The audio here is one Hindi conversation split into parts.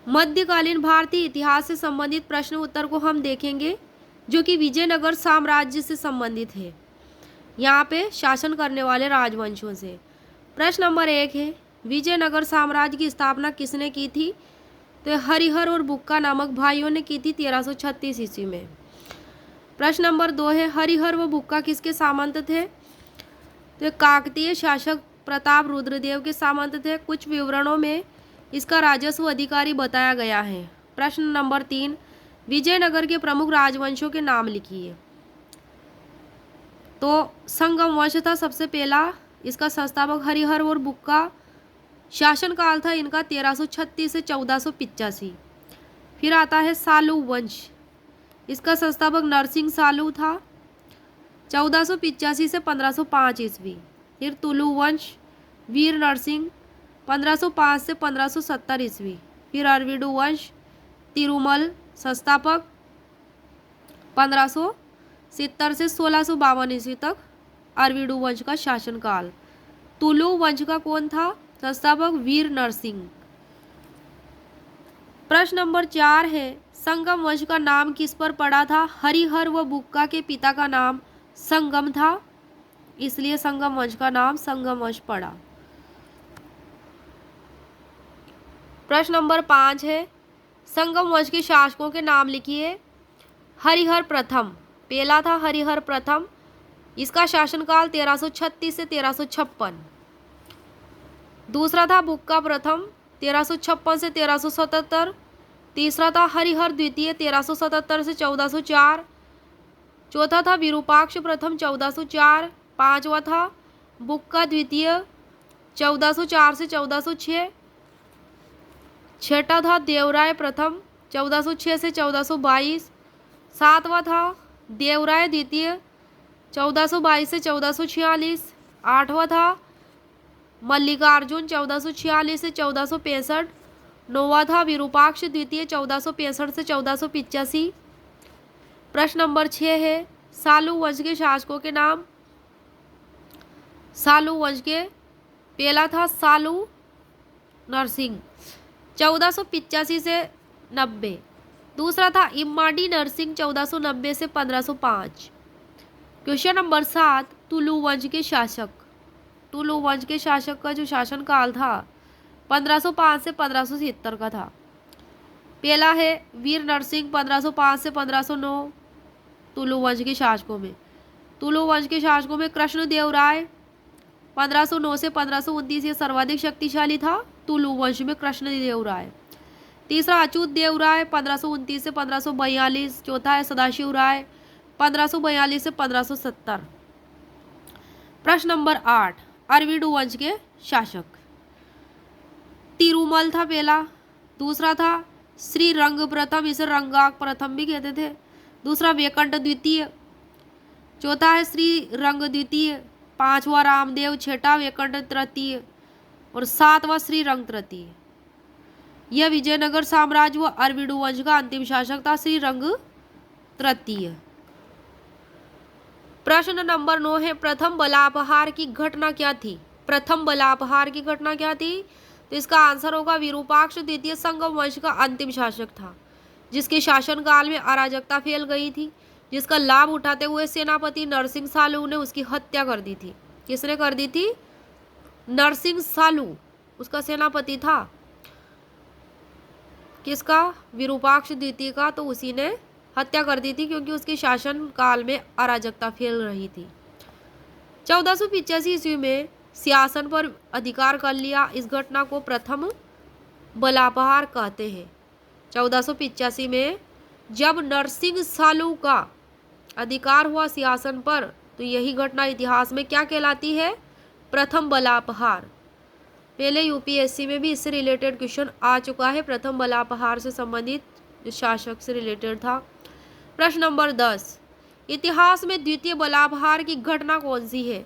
मध्यकालीन भारतीय इतिहास से संबंधित प्रश्न उत्तर को हम देखेंगे, जो कि विजयनगर साम्राज्य से संबंधित है। यहाँ पे शासन करने वाले राजवंशों से। प्रश्न नंबर 1 है, विजयनगर साम्राज्य की स्थापना किसने की थी? तो हरिहर और बुक्का नामक भाइयों ने की थी 1336 ईस्वी में। प्रश्न नंबर 2 है, हरिहर व बुक्का किसके सामंत थे? तो काकतीय शासक प्रताप रुद्रदेव के सामंत थे। कुछ विवरणों में इसका राजस्व अधिकारी बताया गया है। प्रश्न नंबर 3, विजयनगर के प्रमुख राजवंशों के नाम लिखिए। तो संगम वंश था सबसे पहला, इसका संस्थापक हरिहर और बुक्का। शासन काल था इनका 1336 से 1485। फिर आता है सालू वंश, इसका संस्थापक नरसिंह सालू था, 1485 से 1505 ईस्वी। फिर तुलु वंश, वीर नरसिंह, 1505 से 1570 ईस्वी। फिर अरविडु वंश, तिरुमल, संस्थापक 1570 से 1652 ईस्वी तक अरविडु वंश का शासनकाल। तुलु वंश का कौन था? संस्थापक वीर नरसिंह। प्रश्न नंबर 4 है, संगम वंश का नाम किस पर पड़ा था? हरिहर व बुक्का के पिता का नाम संगम था, इसलिए संगम वंश का नाम संगम वंश पड़ा। प्रश्न नंबर 5 है, संगम वंश के शासकों के नाम लिखिए। हरिहर प्रथम, पहला था हरिहर प्रथम, इसका शासनकाल 1336 से 1356। दूसरा था बुक्का प्रथम, 1356 से 1377। तीसरा था हरिहर द्वितीय, 1377 से 1404। चौथा था विरूपाक्ष प्रथम, 1404। पांचवा था बुक्का द्वितीय, 1404 से 1406। छठा था देवराय प्रथम, 1406 से 1422। सातवां था देवराय द्वितीय, 1422 से 1446। आठवां था मल्लिकार्जुन, 1446 से 1465। नौवां था विरूपाक्ष द्वितीय, 1465 से 1485। प्रश्न नंबर 6 है, सालू वंश के शासकों के नाम। सालू वंश के पहला था सालू नरसिंह, 1485 से 90। दूसरा था इम्माडी नरसिंह, 1490 से 1505। क्वेश्चन नंबर 7, तुलु वंश के शासक। तुलु वंश के शासक का जो शासनकाल था 1505 से 1570 का था। पहला है वीर नरसिंह, 1505 से 1509। तुलु वंश के शासकों में कृष्णदेव राय, 1509 से 1529, ये सर्वाधिक शक्तिशाली था तुलु वंश में कृष्णदेव राय। तीसरा अच्युत देव राय, 1529 से 1542। चौथा है सदाशिव राय, 1542 से 1570। प्रश्न नंबर 8, अरविडु वंश के शासक। तिरुमल था पहला। दूसरा था श्री रंग प्रथम, इसे रंगाक प्रथम भी कहते थे। दूसरा वेकंठ द्वितीय। चौथा है श्री रंग द्वितीय। पांचवा रामदेव। छठा वेकंठ तृतीय और सातवां श्री रंग तृतीय। यह विजयनगर साम्राज्य व अरविडु वंश का अंतिम शासक था श्री रंग तृतीय। प्रश्न नंबर 9 है, प्रथम बलापहार की घटना क्या थी? प्रथम बलापहार की घटना क्या थी? तो इसका आंसर होगा विरूपाक्ष द्वितीय संगम वंश का अंतिम शासक था, जिसके शासनकाल में अराजकता फैल गई थी, जिसका लाभ उठाते हुए सेनापति नरसिंह सालू ने उसकी हत्या कर दी थी। किसने कर दी थी? नरसिंह सालू उसका सेनापति था। किसका? विरूपाक्ष द्वितीय का। तो उसी ने हत्या कर दी थी क्योंकि उसके शासन काल में अराजकता फैल रही थी। 1485 ईस्वी में सिंहासन पर अधिकार कर लिया। इस घटना को प्रथम बलापहार कहते हैं। 1485 में जब नरसिंह सालू का अधिकार हुआ सिंहासन पर, तो यही घटना इतिहास में क्या कहलाती है? प्रथम बलापहार। पहले यूपीएससी में भी इससे रिलेटेड क्वेश्चन आ चुका है, प्रथम बलापहार से संबंधित जो शासक से रिलेटेड था। प्रश्न नंबर 10, इतिहास में द्वितीय बलापहार की घटना कौन सी है?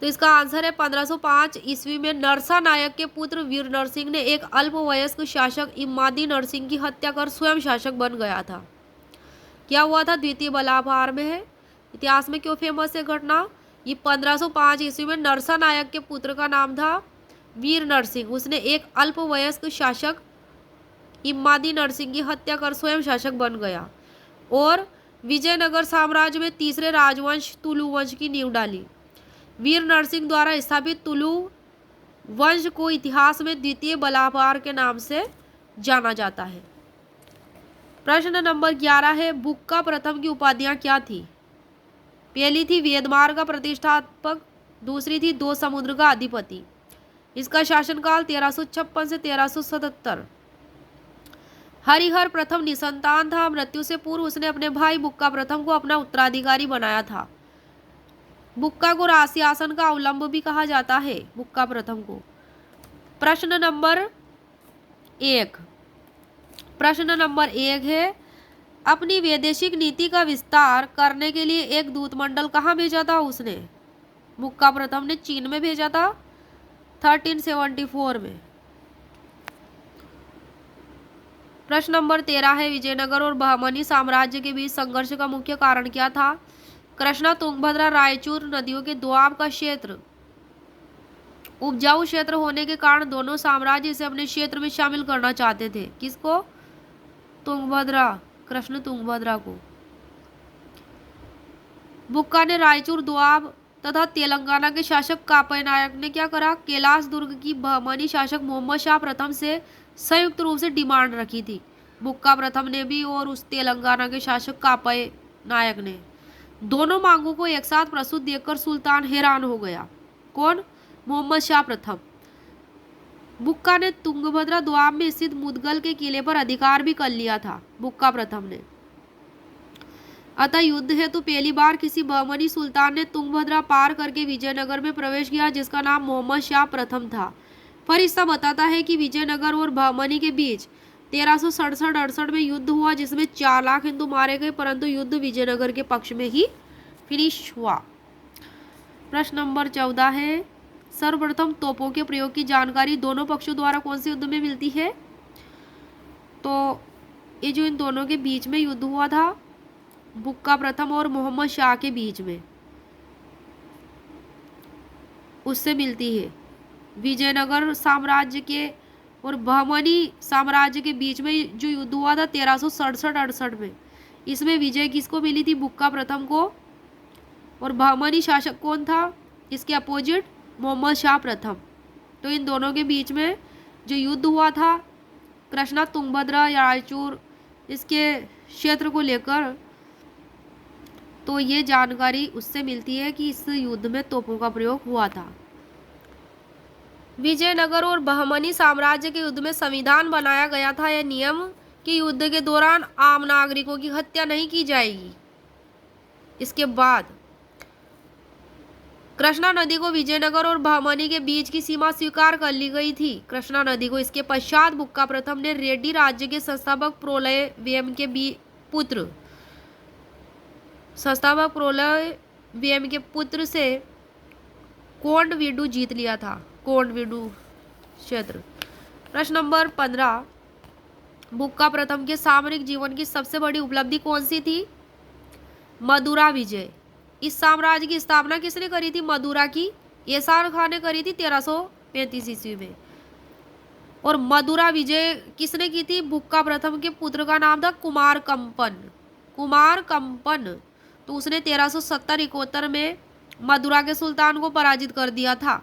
तो इसका आंसर है 1505 ईस्वी में नरसा नायक के पुत्र वीर नरसिंह ने एक अल्पवयस्क शासक इम्मादी नरसिंह की हत्या कर स्वयं शासक बन गया था। क्या हुआ था? द्वितीय बलापहार में है। इतिहास में क्यों फेमस है घटना? ये 1505 ईस्वी में नरसा नायक के पुत्र का नाम था वीर नरसिंह, उसने एक अल्पवयस्क शासक इमादी नरसिंह की हत्या कर स्वयं शासक बन गया और विजयनगर साम्राज्य में तीसरे राजवंश तुलु वंश की नींव डाली। वीर नरसिंह द्वारा स्थापित तुलु वंश को इतिहास में द्वितीय बलापार के नाम से जाना जाता है। प्रश्न नंबर 11 है, बुक्का प्रथम की उपाधियां क्या थी? पहली थी वेदमार्ग का प्रतिष्ठापक, दूसरी थी दो समुद्र का अधिपति। इसका शासनकाल 1356 से 1377। हरिहर प्रथम निसंतान था। मृत्यु से पूर्व उसने अपने भाई बुक्का प्रथम को अपना उत्तराधिकारी बनाया था। बुक्का को राजशासन का अवलंब भी कहा जाता है, बुक्का प्रथम को। प्रश्न नंबर 1 है, अपनी वैदेशिक नीति का विस्तार करने के लिए एक दूतमंडल कहाँ भेजा था उसने? बुक्का प्रथम ने चीन में भेजा था 1374 में। प्रश्न नंबर 13 है, विजयनगर और बहमनी साम्राज्य के बीच संघर्ष का मुख्य कारण क्या था? कृष्णा, तुंगभद्रा, रायचूर नदियों के दोआब का क्षेत्र। उपजाऊ क्षेत्र होने के कारण दोनों साम्राज्य इसे अपने क्षेत्र में शामिल करना चाहते थे। किसको? तुंगभद्रा, कृष्ण तुंगभद्रा को। बुक्का ने रायचूर, दोआब तथा तेलंगाना के शासक कापय नायक ने क्या करा? कैलाश दुर्ग की बहमनी शासक मोहम्मद शाह प्रथम से संयुक्त रूप से डिमांड रखी थी। बुक्का प्रथम ने भी और उस तेलंगाना के शासक कापय नायक ने। दोनों मांगों को एक साथ प्रस्तुत देखकर सुल्तान हैरान हो गया। कौन? मोहम्मद शाह प्रथम। बुक्का ने तुंगभद्रा दोआब में स्थित मुदगल के किले पर अधिकार भी कर लिया था, बुक्का प्रथम ने। अतः युद्ध हेतु पहली बार किसी बहमनी सुल्तान ने तुंगभद्रा पार करके विजयनगर में प्रवेश किया, जिसका नाम मोहम्मद शाह प्रथम था। फरिश्ता बताता है कि विजयनगर और बहमनी के बीच 1367-68 में युद्ध हुआ, जिसमें 4 लाख हिंदू मारे गए, परंतु युद्ध विजयनगर के पक्ष में ही फिनिश हुआ। प्रश्न नंबर 14 है, सर्वप्रथम तोपों के प्रयोग की जानकारी दोनों पक्षों द्वारा कौन से युद्ध में मिलती है? तो ये जो इन दोनों के बीच में युद्ध हुआ था, बुक्का प्रथम और मोहम्मद शाह के बीच में, उससे मिलती है। विजयनगर साम्राज्य के और बहमनी साम्राज्य के बीच में जो युद्ध हुआ था 1367-68 में, इसमें विजय किसको मिली थी? बुक्का प्रथम को। और बहमनी शासक कौन था इसके अपोजिट? मोहम्मद शाह प्रथम। तो इन दोनों के बीच में जो युद्ध हुआ था कृष्णा, तुंगभद्रा, रायचूर इसके क्षेत्र को लेकर, तो ये जानकारी उससे मिलती है कि इस युद्ध में तोपों का प्रयोग हुआ था। विजयनगर और बहमनी साम्राज्य के युद्ध में संविधान बनाया गया था। यह नियम कि युद्ध के दौरान आम नागरिकों की हत्या नहीं की जाएगी। इसके बाद कृष्णा नदी को विजयनगर और बहमनी के बीच की सीमा स्वीकार कर ली गई थी, कृष्णा नदी को। इसके पश्चात बुक्का प्रथम ने रेड्डी राज्य के संस्थापक प्रोलय वेम के पुत्र से कोंडविडु जीत लिया था, कोंडविडु क्षेत्र। प्रश्न नंबर 15, बुक्का प्रथम के सामरिक जीवन की सबसे बड़ी उपलब्धि कौन सी थी? मदुरा विजय। इस साम्राज्य की स्थापना किसने करी थी? मदुरा की एसार खान ने करी थी 1335 ईस्वी में। और मदुरा विजय किसने की थी? बुक्का प्रथम के पुत्र का नाम था कुमार कंपन। तो उसने 1370-71 में मदुरा के सुल्तान को पराजित कर दिया था।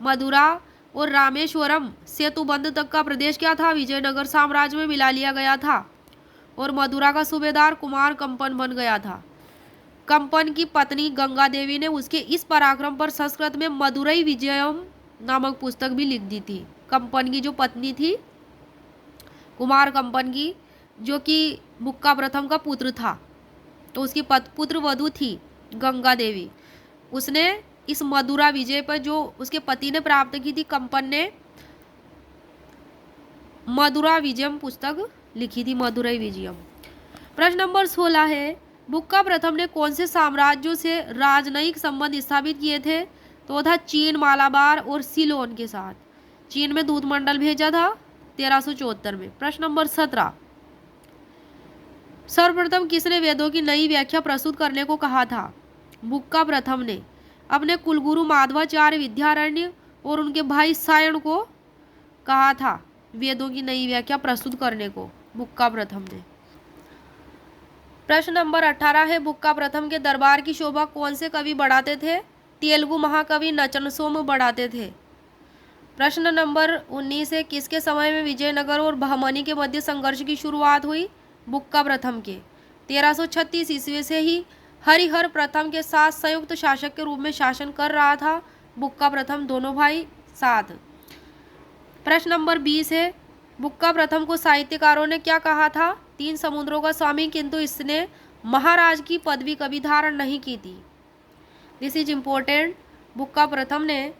मदुरा और रामेश्वरम सेतुबंध तक का प्रदेश क्या था? विजयनगर साम्राज्य में मिला लिया गया था और मदुरा का सूबेदार कुमार कंपन बन गया था। कंपन की पत्नी गंगा देवी ने उसके इस पराक्रम पर संस्कृत में मदुरई विजयम नामक पुस्तक भी लिख दी थी। कंपन की जो पत्नी थी कुमार कंपन की, जो कि बुक्का प्रथम का पुत्र था, तो उसकी पुत्र वधू थी गंगा देवी। उसने इस मदुरा विजय पर जो उसके पति ने प्राप्त की थी, कंपन ने मदुरा विजयम पुस्तक लिखी थी, मदुरई विजयम। प्रश्न नंबर 16 है, बुक्का प्रथम ने कौन से साम्राज्यों से राजनयिक संबंध स्थापित किए थे? तो था चीन, मालाबार और सिलोन के साथ। चीन में दूतमंडल भेजा था 1374 में। प्रश्न नंबर 17, सर्वप्रथम किसने वेदों की नई व्याख्या प्रस्तुत करने को कहा था? बुक्का प्रथम ने। अपने कुलगुरु माधवाचार्य विद्यारण्य और उनके भाई सायण को कहा था वेदों की नई व्याख्या प्रस्तुत करने को बुक्का प्रथम ने। प्रश्न नंबर 18 है, बुक्का प्रथम के दरबार की शोभा कौन से कवि बढ़ाते थे? तेलुगु महाकवि नचनसोम बढ़ाते थे। प्रश्न नंबर 19 है, किसके समय में विजयनगर और बहमनी के मध्य संघर्ष की शुरुआत हुई? बुक्का प्रथम के। 1336 ईस्वी से ही हरिहर प्रथम के साथ संयुक्त शासक के रूप में शासन कर रहा था बुक्का प्रथम, दोनों भाई साथ। प्रश्न नंबर 20 है, बुक्का प्रथम को साहित्यकारों ने क्या कहा था? 3 समुद्रों का स्वामी, किंतु इसने महाराज की पदवी कभी धारण नहीं की थी। This is important. बुक्का प्रथम ने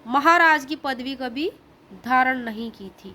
महाराज की पदवी कभी धारण नहीं की थी।